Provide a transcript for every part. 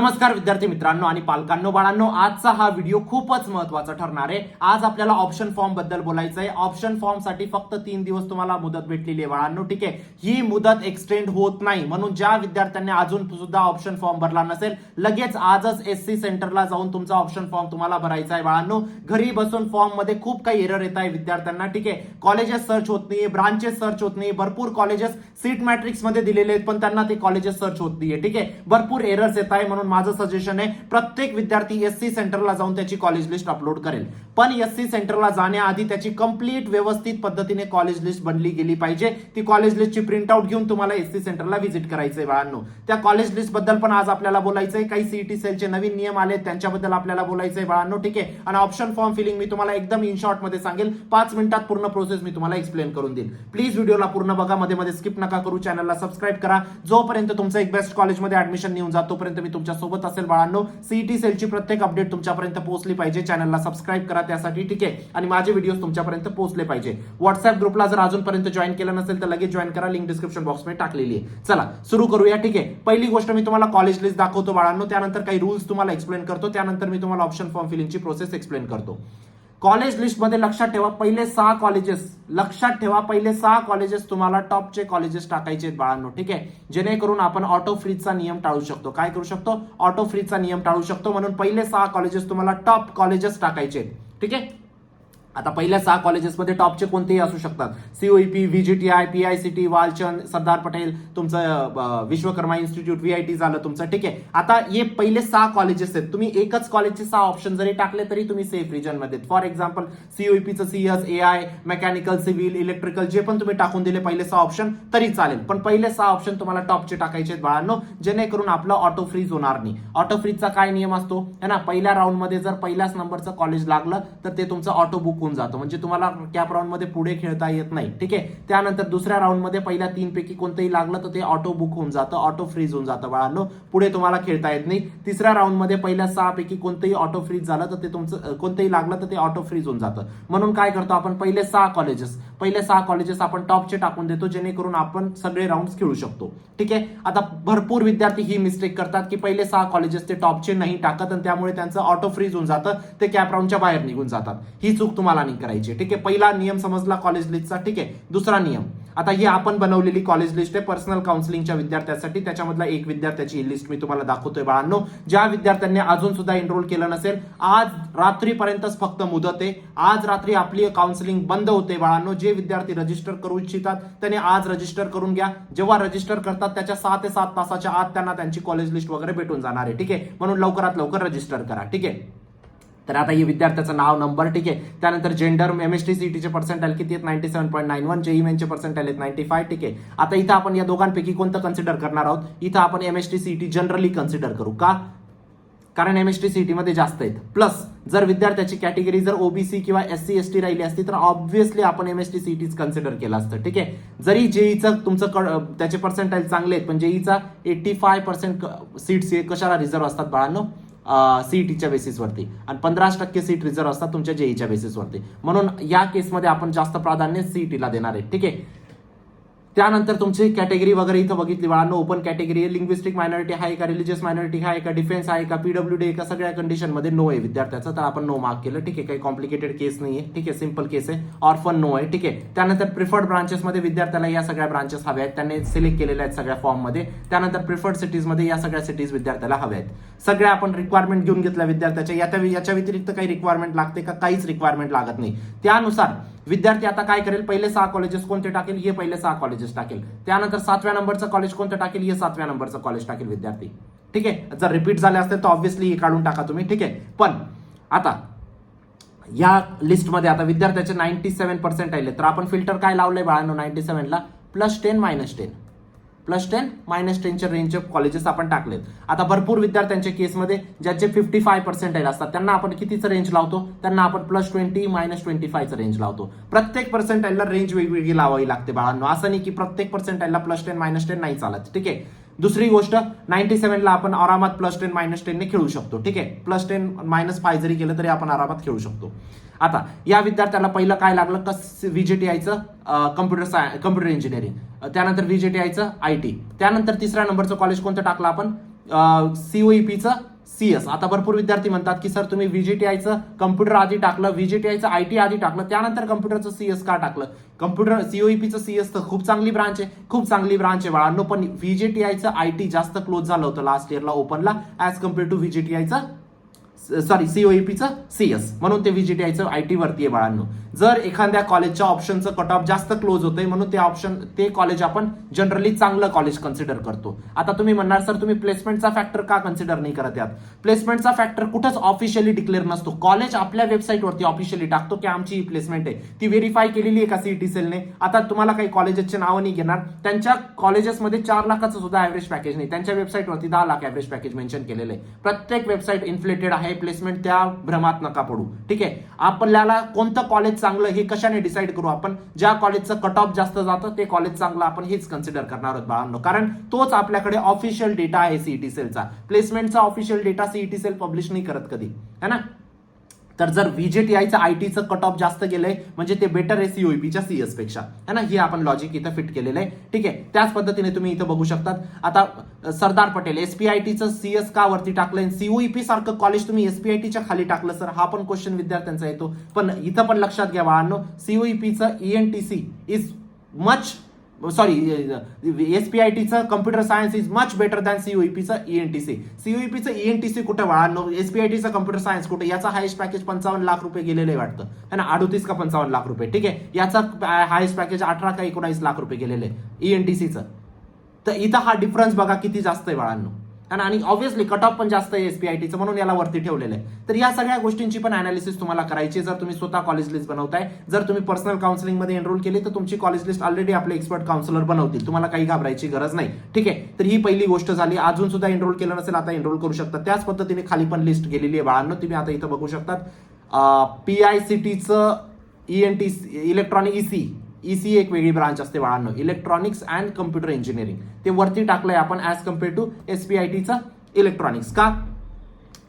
नमस्कार विद्यार्थी मित्रांनो आणि पालकांनो, बाळांनो, आजचा हा व्हिडिओ खूपच महत्त्वाचा ठरणार आहे। आज आपल्याला ऑप्शन फॉर्म बद्दल बोलायचं आहे। ऑप्शन फॉर्म साठी फक्त 3 दिवस तुम्हाला मुदत भेटलेली आहे बाळांनो, ठीक आहे। ही मुदत एक्सटेंड होत नाही, म्हणून ज्या विद्यार्थ्यांनी अजून सुद्धा ऑप्शन फॉर्म भरला नसेल, लगेच आजच एससी सेंटरला जाऊन तुमचा ऑप्शन फॉर्म तुम्हाला भरायचा आहे बाळांनो। घरी बसून फॉर्म मध्ये खूप काही एरर येत आहे विद्यार्थ्यांना, ठीक आहे। कॉलेजेस सर्च होत नाही, ब्रांचेस सर्च होत नाही, भरपूर कॉलेजेस सीट मॅट्रिक्स मध्ये दिलेले आहेत पण त्यांना ते कॉलेजेस सर्च होत नाहीये, ठीक आहे। भरपूर एरर्स येत आहे, म्हणून माझं सजेशन आहे प्रत्येक विद्यार्थी एससी सेंटरला जाऊन त्याची कॉलेज लिस्ट अपलोड करेल, पण एससी सेंटरला जाण्याआधी त्याची कंप्लीट व्यवस्थित पद्धतीने कॉलेज लिस्ट बनली गेली पाहिजे। ती कॉलेज लिस्टची प्रिंट आउट घेऊन तुम्हाला एससी सेंटरला व्हिजिट करायचंय बाळांनो। त्या कॉलेज लिस्ट बद्दल पण आज आपल्याला बोलायचंय। काही सीईटी सेलचे नवीन नियम आले त्यांच्याबद्दल आपल्याला बोलायचंय बाळांनो, ठीक आहे। आणि ऑप्शन फॉर्म फिलिंग मी तुम्हाला एकदम इन शॉर्ट मध्ये सांगेल, 5 मिनिटात पूर्ण प्रोसेस मी तुम्हाला एक्सप्लेन करून देईल। प्लीज व्हिडिओला पूर्ण बघा, मध्ये मध्ये स्किप नका करू, चॅनलला सबस्क्राइब करा। जोपर्यंत तुमचं एक बेस्ट कॉलेजमध्ये ऍडमिशन निघून जातो तोपर्यंत मी तुमच्या सोबत असेल बाळांनो। सीईटी सेलची प्रत्येक अपडेट तुमच्यापर्यंत पोहोचली पाहिजे, चॅनलला सबस्क्राइब करा त्यासाठी, ठीक आहे। आणि माझे व्हिडिओज तुमच्यापर्यंत पोहोचले पाहिजे। व्हॉट्सअप ग्रुपला जर अजूनपर्यंत जॉईन केलं नसेल तर लगेच जॉईन करा, लिंक डिस्क्रिप्शन बॉक्समध्ये टाकलेली आहे। चला सुरू करूया, ठीक आहे। पहिली गोष्ट मी तुम्हाला कॉलेज लिस्ट दाखवतो बाळांनो, त्यानंतर काही रूल्स तुम्हाला एक्सप्लेन करतो, त्यानंतर मी तुम्हाला ऑप्शन फॉर्म फिलिंगची प्रोसेस एक्सप्लेन करतो। कॉलेज लिस्ट मध्ये लक्षात ठेवा पहिले 6 कॉलेजेस तुम्हाला टॉपचे कॉलेजेस टाकायचे आहेत बाळांनो, ठीक आहे। जेणेकरून आपण ऑटो फ्रीजचा नियम टाळू शकतो। काय करू शकतो? ऑटो फ्रीजचा नियम टाळू शकतो, म्हणून पहिले 6 कॉलेजेस तुम्हाला टॉप कॉलेजेस टाकायचे आहेत, ठीक आहे। आता पहिल्या 6 कॉलेजेसमध्ये टॉपचे कोणतेही असू शकतात, COEP, VJTI, PICT, Walchand, Sardar Patel, तुमचं विश्वकर्मा इन्स्टिट्यूट, व्हीआयटी झालं तुमचं, ठीक आहे। आता हे पहिले 6 कॉलेजेस आहेत, तुम्ही एकच कॉलेजचे 6 ऑप्शन जरी टाकले तरी तुम्ही सेफ रिजन मध्ये। फॉर एक्झाम्पल सीओईपीचं CS, AI, mechanical, civil, electrical जे पण तुम्ही टाकून दिले पहिले 6 ऑप्शन तरी चालेल, पण पहिले 6 ऑप्शन तुम्हाला टॉपचे टाकायचे आहेत बाळांनो, जेणेकरून आपलं ऑटो फ्रीज होणार नाही। ऑटो फ्रीजचा काय नियम असतो है ना, पहिल्या राऊंड मध्ये जर पहिल्याच नंबरचं कॉलेज लागलं तर ते तुमचं ऑटो बुक होऊन जातं, म्हणजे तुम्हाला कॅप राऊंड मध्ये पुढे खेळता येत नाही, ठीक आहे। त्यानंतर दुसऱ्या राऊंड मध्ये पहिल्या 3 पैकी कोणतेही लागलं तर ते ऑटो बुक होऊन जातं, ऑटो फ्रीज होऊन जातं बाळांनो, पुढे तुम्हाला खेळता येत नाही। तिसऱ्या राऊंड मध्ये पहिल्या 6 पैकी कोणतेही ऑटो फ्रीज झालं तर ते तुमचं कोणतेही लागलं तर ते ऑटो फ्रीज होऊन जातं। म्हणून काय करतो आपण, पहिले 6 कॉलेजेस आपण टॉपचे टाकून देतो, जेणेकरून आपण सगळे राऊंड्स खेळू शकतो, ठीक आहे। आता भरपूर विद्यार्थी ही मिस्टेक करतात की पहिले 6 कॉलेजेस ते टॉपचे नाही टाकत आणि त्यामुळे त्यांचं ऑटो फ्रीज होऊन जातं, ते कॅप राऊंडच्या बाहेर निघून जातात। ही चूक तुम्हाला नाही करायची, ठीक आहे। पहिला नियम समजला कॉलेज लिस्टचा, ठीक आहे। दुसरा नियम, आता ही आपण बनवलेली कॉलेज लिस्ट आहे पर्सनल काउन्सिलिंगच्या विद्यार्थ्यांसाठी, त्याच्यामधला एक विद्यार्थ्याची लिस्ट मी तुम्हाला दाखवतोय बाळांनो। ज्या विद्यार्थ्यांनी अजून सुद्धा एनरोल केलं नसेल, आज रात्रीपर्यंतच फक्त मुदत आहे, आज रात्री आपली काउन्सिलिंग बंद होते बाळांनो। जे विद्यार्थी रजिस्टर करू इच्छितात त्यांनी आज रजिस्टर करून घ्या, जेव्हा रजिस्टर करतात त्याच्या 6 ते 7 तासाच्या आत त्यांना त्यांची कॉलेज लिस्ट वगैरे भेटून जाणार आहे, ठीक आहे। म्हणून लवकरात लवकर रजिस्टर करा, ठीक आहे। तर आता हे विद्यार्थ्याचं नाव, नंबर, ठीक आहे। त्यानंतर जेंडर, एमएसटी सीईटीचे पर्सेंटाइल किती आहेत, 97.91, जेईई मेनचे पर्सेंटाइल आहेत 95, ठीक आहे। आता इथं आपण या दोघांपैकी कोणतं कन्सिडर करणार आहोत, इथं आपण एमएसटी सीईटी जनरली कन्सिडर करू का, कारण एमएसटी सीईटी मध्ये जास्त आहेत। प्लस जर विद्यार्थ्याची कॅटेगरी जर ओबीसी किंवा एससी एसटी राहिली असती तर ऑब्व्हियसली आपण एमएसटी सीईटीच कन्सिडर केलं असतं, ठीक आहे। जरी जेईचं तुमचं त्याचे पर्सेंटाइल चांगले आहेत, पण जेईचा 85% सीट्स कशाला रिझर्व्ह असतात बाळांनो, सीईटीच्या बेसिसवरती, आणि 15% सीट रिझर्व्ह असतात तुमच्या जेईच्या बेसिसवरती, म्हणून या केसमध्ये आपण जास्त प्राधान्य सीईटीला देणार आहे, ठीक आहे। त्यानंतर तुमची कॅटेगरी वगैरे इथं बघितली बाळांनो, ओपन कॅटेगरी आहे, लिंग्विस्टिक मायनॉरिटी आहे का, रिलीजियस मायनॉरिटी आहे का, डिफेन्स आहे का, पीडब्ल्यूडी आहे का, सगळ्या कंडिशन मध्ये नो आहे विद्यार्थ्याचं, तर आपण नो मार्क केलं, ठीक आहे। काही कॉम्प्लिकेटेड केस नाहीये, ठीक आहे, सिंपल केस आहे, ऑर्फन नो आहे, ठीक आहे। त्यानंतर प्रिफर्ड ब्रांचेस मध्ये विद्यार्थ्याला या सगळ्या ब्रांचेस हव्या आहेत, त्यांनी सिलेक्ट केलेल्या आहेत सगळ्या फॉर्म मध्ये। त्यानंतर प्रिफर्ड सिटीज मध्ये या सगळ्या सिटीज विद्यार्थ्याला हव्या आहेत, सगळ्या आपण रिक्वायरमेंट घेऊन घेतल्या विद्यार्थ्याच्या। याच्या व्यतिरिक्त काही रिक्वायरमेंट लागते का, काहीच रिक्वायरमेंट लागत नाही। त्यानुसार विद्यार्थी आता काय करेल, पहिले 6 कॉलेजेस कोणते टाकेल, हे पहिले 6 कॉलेजेस टाकेल। त्यानंतर 7व्या नंबरचं कॉलेज कोणतं टाकेल, हे 7व्या नंबरचं कॉलेज टाकेल विद्यार्थी, ठीक आहे। जर रिपीट झाले असतील तर ऑब्व्हियसली हे काढून टाका तुम्ही, ठीक आहे। पण आता या लिस्टमध्ये आता विद्यार्थ्याचे 97 पर्सेंटाइल आहे, तर आपण फिल्टर काय लावलंय बाळांनो, 97 ला +10 -10 रेंजचे कॉलेजेस आपण टाकलेत। आता भरपूर विद्यार्थ्यांच्या केसमध्ये ज्याचे 55 पर्सेंटाइल असतात त्यांना आपण कितीचं रेंज लावतो, त्यांना आपण +20 -25चं रेंज लावतो। प्रत्येक पर्सेंटाइलला रेंज वेगवेगळी लावावी लागते बाळांनो, असं नाही की प्रत्येक पर्सेंटाइलला +10 -10 नाही चालत, ठीक आहे। दुसरी गोष्ट, 97 ला आपण आरामात +10 -10 ने खेळू शकतो, ठीक आहे। +10 -5 जरी केलं तरी आपण आरामात खेळू शकतो। आता या विद्यार्थ्याला पहिलं काय लागलं तर व्हीजीटीआयचं कम्प्युटर इंजिनिअरिंग, त्यानंतर व्हीजीटीआयचं आयटी, त्यानंतर तिसऱ्या नंबरचं कॉलेज कोणतं टाकलं आपण, सीओईपीचं CS. आता भरपूर विद्यार्थी म्हणतात की सर तुम्ही VGTIचं कम्प्युटर आधी टाकलं, VGTIचं IT आधी टाकलं, त्यानंतर कम्प्युटरचं CS का टाकलं? कम्प्युटर COEPचं CS तर खूप चांगली ब्रांच आहे, खूप चांगली ब्रांच आहे बाळांनो, पण VGTIचं IT जास्त क्लोज झालं होतं लास्ट इयरला ओपनला ॲज कम्पेअर टू VGTIचं COEPचं CS, म्हणून ते VGTIचं IT वरती आहे बाळांनो. जर एखाद्या कॉलेजच्या ऑप्शनचं कट ऑफ जास्त क्लोज होतंय म्हणून ते कॉलेज आपण जनरली चांगलं कॉलेज कन्सिडर करतो. आता तुम्ही म्हणणार सर तुम्ही प्लेसमेंटचा फॅक्टर का कन्सिडर नाही करत यात? प्लेसमेंटचा फॅक्टर कुठंच ऑफिशियली डिक्लेअर नसतो. कॉलेज आपल्या वेबसाईटवरती ऑफिशियली टाकतो की आमची ही प्लेसमेंट आहे, ती व्हेरीफाय केलेली आहे का CET सेलने. आता तुम्हाला काही कॉलेजेसचे नावं नाही घेणार, त्यांच्या कॉलेजेसमध्ये 4 लाखाचं सुद्धा ॲव्हरेज पॅकेज नाही, त्यांच्या वेबसाईटवरती 10 लाख ॲव्हरेज पॅकेज मेन्शन केलेलं आहे. प्रत्येक वेबसाईट इन्फ्लेटेड आहे, प्लेसमेंट त्या भ्रमात नका पडू. ठीक आहे, आपल्याला कोणतं कॉलेज चांगलं हे कशाने डिसाईड करू आपण? ज्या कॉलेजचं कट ऑफ जास्त जातं ते कॉलेज चांगलं आपण हेच कन्सिडर करणार आहोत बाळांनो, कारण तोच आपल्याकडे ऑफिशियल डेटा आहे CET सेलचा. प्लेसमेंटचा official data CET cell publish नाही करत कधी, है ना. तर जर VGTIचं ITचं कट ऑफ जास्त गेलंय म्हणजे ते बेटर आहे COEPच्या CS पेक्षा, है ना. हे आपण लॉजिक इथं फिट केलेलं आहे. ठीक आहे, त्याच पद्धतीने तुम्ही इथं बघू शकतात. आता सरदार पटेल SPITचं CS का वरती टाकलंय, COEP सारखं कॉलेज तुम्ही SPITच्या खाली टाकलं सर, हा पण क्वेश्चन विद्यार्थ्यांचा येतो. पण इथं पण लक्षात घ्या बाळांनो, COEPचं ENTC इज मच SPITचं computer science is much better than COEPचं ENTC. COEPचं ENTC कुठे बाळांनो, SPITचं कम्प्युटर सायन्स कुठे? याचा हायेस्ट पॅकेज 55 लाख रुपये गेलेले वाटतं, है ना, 38 का 55 लाख रुपये. ठीक आहे, याचा हायेस्ट पॅकेज 18 का 19 लाख रुपये गेलेले ENTCचं. तर इथं हा डिफरन्स बघा किती जास्त आहे बाळांनो, आणि ऑब्व्हियसली कट ऑफ पण जास्त आहे SPITचं म्हणून याला वरती ठेवलेलं आहे. तर या सगळ्या गोष्टींची पण अनालिसिस तुम्हाला करायची जर तुम्ही स्वतः कॉलेज लिस्ट बनवताय. जर तुम्ही पर्सनल काउन्सिलिंग मध्ये एनरोल केली तर तुमची कॉलेज लिस्ट ऑलरेडी आपले एक्सपर्ट काउन्सिलर बनवतील, तुम्हाला काही घाबरायची गरज नाही. ठीक आहे, तर ही पहिली गोष्ट झाली. अजून सुद्धा एनरोल केलं नसेल आता एनरोल करू शकता. त्याच पद्धतीने खाली पण लिस्ट गेलेली आहे बाळांनो, तुम्ही आता इथं बघू शकतात. PICTचं इलेक्ट्रॉनिक EC एक वेगळी ब्रांच असते बाळांनो, इलेक्ट्रॉनिक्स अँड कम्प्युटर इंजिनिअरिंग, ते वरती टाकलंय आपण ॲज कम्पेअर टू SPITचं इलेक्ट्रॉनिक्स. का?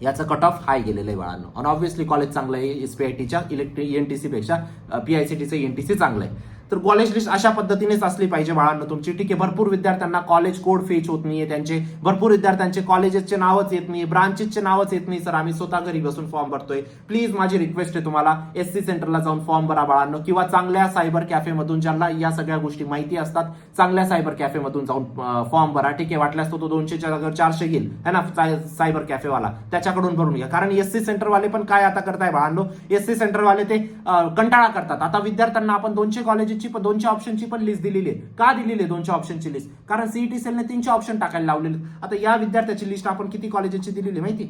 याचं कट ऑफ हाय गेलेलं आहे बाळांनो, आणि ऑब्व्हियसली कॉलेज चांगलं आहे SPITच्या ENTC पेक्षा PICTचं ENTC चांगलं आहे. तर कॉलेज लिस्ट अशा पद्धतीनेच असली पाहिजे बाळांनो तुमची. ठीक आहे, भरपूर विद्यार्थ्यांना कॉलेज कोड फेच होत नाहीये, त्यांचे भरपूर विद्यार्थ्यांचे कॉलेजेसचे नावच येत नाही, ब्रांचेसचे नावच येत नाही. सर आम्ही स्वतः घरी बसून फॉर्म भरतोय. प्लीज माझी रिक्वेस्ट आहे तुम्हाला, SC सेंटरला जाऊन फॉर्म भरा बाळांनो, किंवा चांगल्या सायबर कॅफेमधून, ज्यांना या सगळ्या गोष्टी माहिती असतात, चांगल्या सायबर कॅफेमधून जाऊन फॉर्म भरा. ठीक आहे, वाटल्यास तो 200च्या जागेवर 400 घेईल, है ना, सायबर कॅफेवाला, त्याच्याकडून भरून घ्या. कारण SC सेंटरवाले पण काय आता करताय बाळांनो, SC सेंटरवाले ते कंटाळा करतात. आता विद्यार्थ्यांना आपण 200 कॉलेज 200 ऑप्शनची पण लिस्ट दिलेली आहे. का दिलेली आहे 200 ऑप्शनची लिस्ट? कारण CET सेलने 300 ऑप्शन टाकायला लावलेले. आता या विद्यार्थ्याची लिस्ट आपण किती कॉलेजेसची दिलेली माहिती?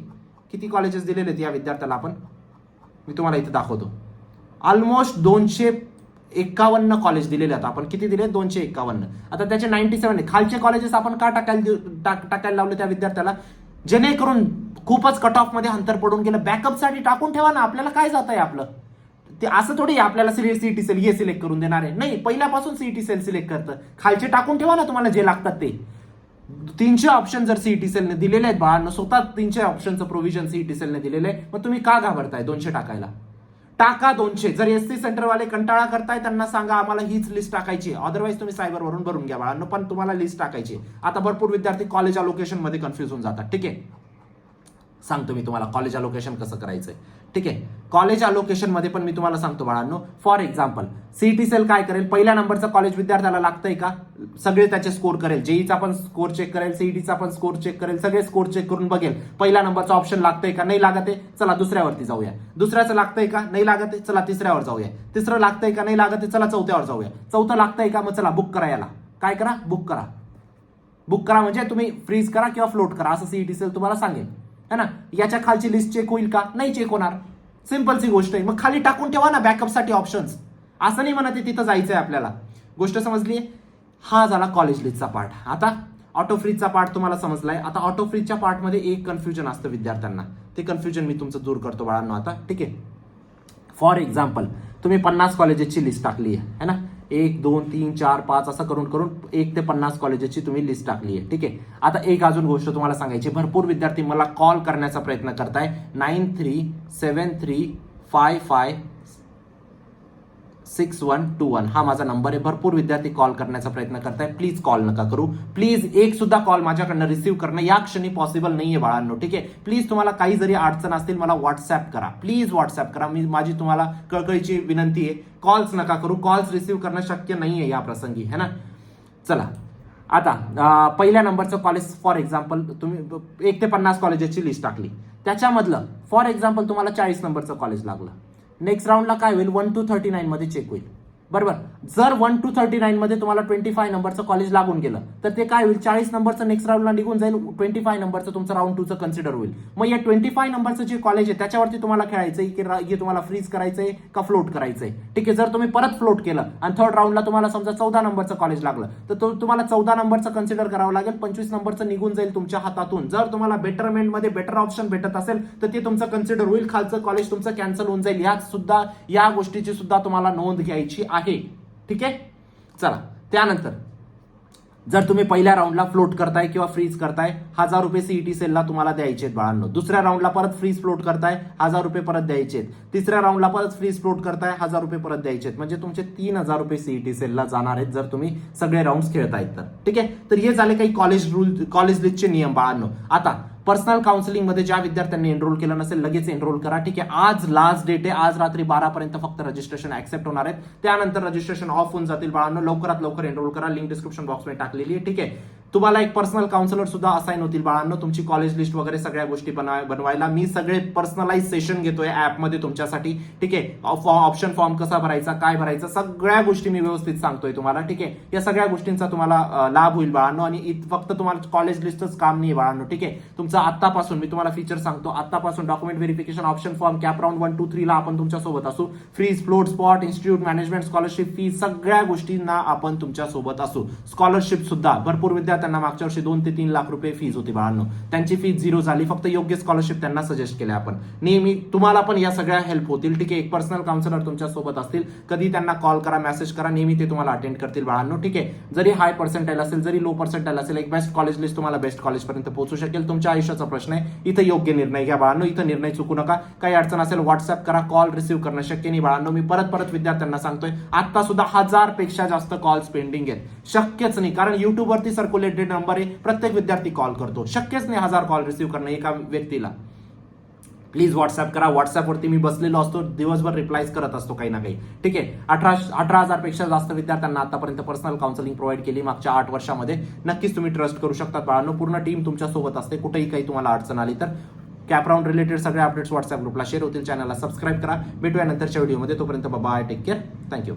किती कॉलेजेस दिलेले आहेत या विद्यार्थ्याला आपण? मी तुम्हाला इथे दाखवतो. ऑलमोस्ट 251 कॉलेज दिलेले आहेत आपण. किती दिले? 251. आता त्याचे 97 खालचे कॉलेजेस आपण का टाकायला लावले त्या विद्यार्थ्याला? जेणेकरून खूपच कट ऑफ मध्ये अंतर पडून गेलं. बॅकअपसाठी टाकून ठेवा ना, आपल्याला काय जात आहे आपलं? ते असं थोडी आपल्याला CET सेल हे सिलेक्ट करून देणार आहे, नाही, पहिल्यापासून CET सेल सिलेक्ट करतं. खालचे टाकून ठेवा ना तुम्हाला जे लागतात ते. 300 ऑप्शन जर CET सेलने दिलेले आहेत बाळांनो, स्वतः 300 ऑप्शनचं प्रोव्हिजन CET सेलने दिलेलं आहे, मग तुम्ही का घाबरताय 200 टाकायला? टाका 200. जर SC सेंटरवाले कंटाळा करताय त्यांना सांगा आम्हाला हीच लिस्ट टाकायची, अदरवाईज तुम्ही सायबरवरून भरून घ्या बाळांनो, पण तुम्हाला लिस्ट टाकायची. आता भरपूर विद्यार्थी कॉलेज अलोकेशन मध्ये कन्फ्युज होऊन जातात. ठीक आहे, सांगतो मी तुम्हाला कॉलेज अलोकेशन कसं करायचंय. ठीक आहे, कॉलेज अलोकेशन मध्ये पण मी तुम्हाला सांगतो बाळांनो. फॉर एक्झाम्पल CET सेल काय करेल, पहिल्या नंबरचं कॉलेज विद्यार्थ्याला लागतंय का, सगळे त्याचे स्कोर करेल. जेईचा पण स्कोर चेक करेल, CETचा पण स्कोर चेक करेल, सगळे स्कोर चेक करून बघेल पहिल्या नंबरचं ऑप्शन लागतंय का, नाही लागत आहे, चला दुसऱ्यावरती जाऊया. दुसऱ्याचं लागतंय का, नाही लागत आहे, चला तिसऱ्यावर जाऊया. तिसरं लागतंय का, नाही लागत आहे, चला चौथ्यावर जाऊया. चौथं लागतंय का, मग चला बुक करा. याला काय करा, बुक करा. बुक करा म्हणजे तुम्ही फ्रीज करा किंवा फ्लोट करा, असं CET सेल तुम्हाला सांगेल, है ना. याच्या खालची लिस्ट चेक होईल का, नाही चेक होणार. सिंपल सी गोष्ट आहे. मग खाली टाकून ठेवा ना बॅकअपसाठी ऑप्शन्स. असं नाही म्हणत तिथं जायचंय आपल्याला. गोष्ट समजली? हा झाला कॉलेज लिस्टचा पार्ट. आता ऑटो फ्रीजचा पार्ट तुम्हाला समजलाय. आता ऑटो फ्रीजच्या पार्टमध्ये एक कन्फ्युजन असतं विद्यार्थ्यांना, ते कन्फ्युजन मी तुमचं दूर करतो बाळांनो आता. ठीक आहे, फॉर एक्झाम्पल तुम्ही 50 कॉलेजेसची लिस्ट टाकली आहे ना, 1 2 3 4 5 असं करून 1 ते 50 कॉलेजेसची तुम्ही लिस्ट टाकली आहे. ठीक आहे, आता एक अजून गोष्ट तुम्हाला सांगायची. भरपूर विद्यार्थी मला कॉल करण्याचा प्रयत्न करताय. 937355 6121 हा माझा नंबर आहे. भरपूर विद्यार्थी कॉल करण्याचा प्रयत्न करताय, प्लीज कॉल नका करू. प्लीज एक सुद्धा कॉल माझ्याकडनं रिसीव्ह करणं या क्षणी पॉसिबल नाहीये बाळांनो, ठीक आहे. प्लीज तुम्हाला काही जरी अडचण असतील मला व्हॉट्सअप करा, प्लीज व्हॉट्सअप करा. माझी तुम्हाला कळकळीची विनंती आहे, कॉल्स नका करू. कॉल्स रिसीव्ह करणं शक्य नाहीये या प्रसंगी, है ना. चला आता पहिल्या नंबरचं कॉलेज फॉर एक्झाम्पल तुम्ही 1 ते 50 कॉलेजेसची लिस्ट टाकली, त्याच्यामधलं फॉर एक्झाम्पल तुम्हाला 40 नंबरचं कॉलेज लागलं. नेक्स्ट राऊंडला काय होईल, 1 to 39 मध्ये चेक होईल, बरोबर. जर 1 to 39 मध्ये तुम्हाला 25 नंबरचं कॉलेज लागून गेलं तर ते काय होईल, 40 नंबरचं नेक्स्ट राऊंडला निघून जाईल, 25 नंबरचं तुमचं राऊंड 2चं कन्सिडर होईल. मग या 25 नंबरचं जे कॉलेज आहे त्याच्यावरती तुम्हाला खेळायचंय की तुम्हाला फ्रीज करायचंय का फ्लोट करायचंय, ठीक आहे. जर तुम्ही परत फ्लोट केलं आणि थर्ड राऊंडला तुम्हाला समजा 14 नंबरचं कॉलेज लागलं तर तुम्हाला 14 नंबरचं कन्सिडर करावं लागेल, 25 नंबरचं निघून जाईल तुमच्या हातातून. जर तुम्हाला बेटरमेंटमध्ये बेटर ऑप्शन भेटत असेल तर ते तुमचं कन्सिडर होईल, खालचं कॉलेज तुमचं कॅन्सल होऊन जाईल. या गोष्टीची सुद्धा तुम्हाला नोंद घ्यायची आहे, ठीक आहे. चला त्यानंतर जर तुम्ही पहिल्या राऊंडला फ्लोट करताय किंवा फ्रीज करताय, 1000 रुपये सीईटी सेलला तुम्हाला द्यायचे आहेत बाळांनो. दुसऱ्या राऊंडला परत फ्रीज फ्लोट करताय, 1000 रुपये परत द्यायचे आहेत. तिसऱ्या राऊंडला परत फ्रीज फ्लोट करताय, 1000 रुपये परत द्यायचे आहेत. म्हणजे तुमचे 3000 रुपये सीईटी सेलला जाणार आहेत जर तुम्ही सगळे राऊंड खेळतायत तर, ठीक आहे. तर हे झाले काही कॉलेज लिस्टचे नियम बाळांनो. आता पर्सनल काउन्सिलिंग मध्ये ज्या विद्यार्थ्यांनी एनरोल केलं नसेल लगेच एनरोल करा, ठीक आहे. आज लास्ट डेट आहे, आज रात्री 12 पर्यंत फक्त रजिस्ट्रेशन ऍक्सेप्ट होणार आहेत, त्यानंतर रजिस्ट्रेशन ऑफ होऊन जातील बाळांनो. लवकरात लवकर एनरोल करा, लिंक डिस्क्रिप्शन बॉक्समध्ये टाकलेली आहे, ठीक आहे. तुम्हाला एक पर्सनल काउन्सिलर सुद्धा असाइन होतील बाळांनो, तुमची कॉलेज लिस्ट वगैरे सगळ्या गोष्टी बनवायला. मी सगळे पर्सनलाइज सेशन घेतोय ऍपमध्ये तुमच्यासाठी, ठीक आहे. ऑप्शन फॉर्म कसा भरायचा, काय भरायचा, सगळ्या गोष्टी मी व्यवस्थित सांगतोय तुम्हाला, ठीक आहे. या सगळ्या गोष्टींचा तुम्हाला लाभ होईल बाळांनो. आणि फक्त तुम्हाला कॉलेज लिस्टच काम नाही बाळांनो, ठीक आहे. तुमचं आतापासून मी तुम्हाला फीचर सांगतो, आतापासून document verification, option form, cap round 1, 2, 3 ला आपण तुमच्या सोबत असू. Freeze, float, spot, institute management, scholarship, fee, सगळ्या गोष्टींना आपण तुमच्या सोबत असू. स्कॉलरशिप सुद्धा भरपूर विद्यार्थ्यांना मागच्या वर्षी 2 ते 3 लाख रुपये फीज होती बाळांनो, त्यांची फीज 0 झाली. फक्त योग्य स्कॉलरशिप त्यांना सजेस्ट केल्या आपण. नेहमी तुम्हाला पण या सगळ्या हेल्प होतील, ठीक आहे. एक पर्सनल काउन्सिलर तुमच्या सोबत असतील, कधी त्यांना कॉल करा, मेसेज करा, नेहमी ते तुम्हाला अटेंड करतील बाळांनो, ठीक आहे. जरी हाय पर्सेंटाईल असेल, जरी लो पर्सेंटाईल असेल, एक बेस्ट कॉलेज लिस्ट तुम्हाला बेस्ट कॉलेज पर्यंत पोहोचू शकेल. तुमच्या आयुष्याचा प्रश्न आहे, इथं योग्य निर्णय घ्या बाळांनो, इथं निर्णय चुकू नका. काही अडचण असेल व्हॉट्सअप करा, कॉल रिसीव्ह करणं शक्य नाही बाळांनो. मी परत विद्यार्थ्यांना सांगतोय, आता सुद्धा 1000 पेक्षा जास्त कॉल्स पेंडिंग आहेत, शक्यच नाही. कारण युट्यूबवरती सर्क्युलेटेड नंबर आहे, प्रत्येक विद्यार्थी कॉल करतो, शक्यच नाही 1000 कॉल रिसीव्ह करणं एका व्यक्तीला. प्लीज व्हॉट्सअप करा. व्हॉट्सअपवरती मी बसलेलो असतो, दिवसभर रिप्लायज करत असतो काही ना काही, ठीक आहे. 18,000 पेक्षा जास्त विद्यार्थ्यांना आतापर्यंत पर्सनल काउन्सिलिंग प्रोव्हाइड केली मागच्या 8 वर्षामध्ये. नक्कीच तुम्ही ट्रस्ट करू शकता बाळांनो, पूर्ण टीम तुमच्या सोबत असते. कुठेही काही तुम्हाला अडचण आली तर कॅप राऊंड रिलेटेड सगळे अपडेट्स व्हॉट्सअप ग्रुपला शेअर होतील. चॅनलला सबस्क्राईब करा. भेटूया नंतरच्या व्हिडिओमध्ये, तोपर्यंत बाय, टेक केअर, थँक्यू.